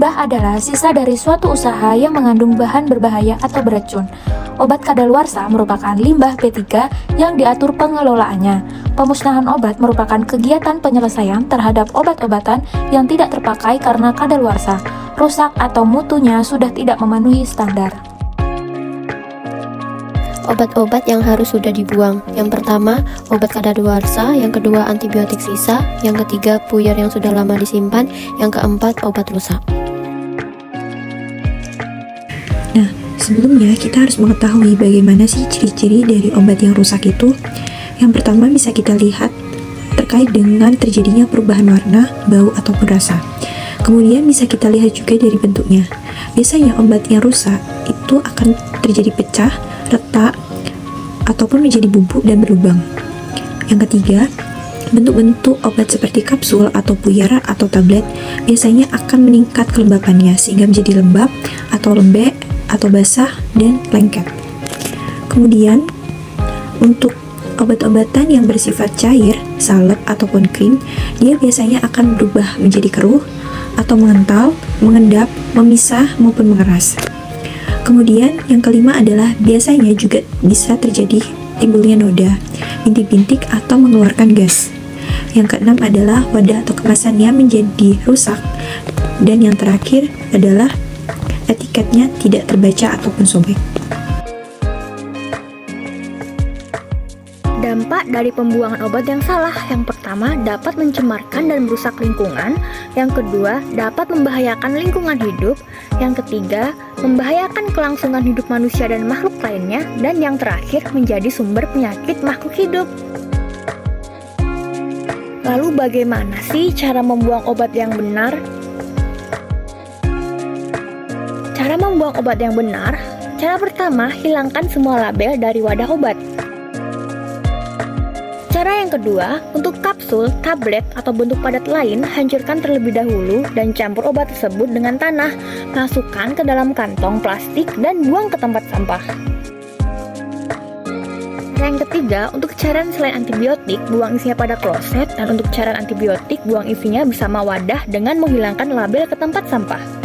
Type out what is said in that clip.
Limbah adalah sisa dari suatu usaha yang mengandung bahan berbahaya atau beracun. Obat kadaluarsa merupakan limbah B3 yang diatur pengelolaannya. Pemusnahan obat merupakan kegiatan penyelesaian terhadap obat-obatan yang tidak terpakai karena kadaluarsa, rusak atau mutunya sudah tidak memenuhi standar. Obat-obat yang harus sudah dibuang. Yang pertama, obat kadaluarsa. Yang kedua, antibiotik sisa. Yang ketiga, puyer yang sudah lama disimpan. Yang keempat, obat rusak. Nah, sebelumnya kita harus mengetahui bagaimana sih ciri-ciri dari obat yang rusak itu. Yang pertama bisa kita lihat terkait dengan terjadinya perubahan warna, bau, ataupun rasa. Kemudian bisa kita lihat juga dari bentuknya. Biasanya obat yang rusak itu akan terjadi pecah, retak, ataupun menjadi bubuk dan berlubang. Yang ketiga, bentuk-bentuk obat seperti kapsul atau puyer atau tablet biasanya akan meningkat kelembapannya sehingga menjadi lembab atau lembek atau basah dan lengket. Kemudian untuk obat-obatan yang bersifat cair, salep ataupun krim, dia biasanya akan berubah menjadi keruh atau mengental, mengendap, memisah maupun mengeras. Kemudian yang kelima adalah biasanya juga bisa terjadi timbulnya noda, bintik-bintik atau mengeluarkan gas. Yang keenam adalah wadah atau kemasannya menjadi rusak. Dan yang terakhir adalah etiketnya tidak terbaca ataupun sobek. Dampak dari pembuangan obat yang salah, yang pertama dapat mencemarkan dan merusak lingkungan, yang kedua dapat membahayakan lingkungan hidup, yang ketiga membahayakan kelangsungan hidup manusia dan makhluk lainnya, dan yang terakhir menjadi sumber penyakit makhluk hidup. Lalu bagaimana sih cara membuang obat yang benar? Cara membuang obat yang benar, cara pertama hilangkan semua label dari wadah obat. Cara yang kedua, untuk kapsul, tablet, atau bentuk padat lain, hancurkan terlebih dahulu dan campur obat tersebut dengan tanah. Masukkan ke dalam kantong plastik dan buang ke tempat sampah. Cara yang ketiga, untuk cairan selain antibiotik, buang isinya pada kloset, dan untuk cairan antibiotik, buang isinya bersama wadah dengan menghilangkan label ke tempat sampah.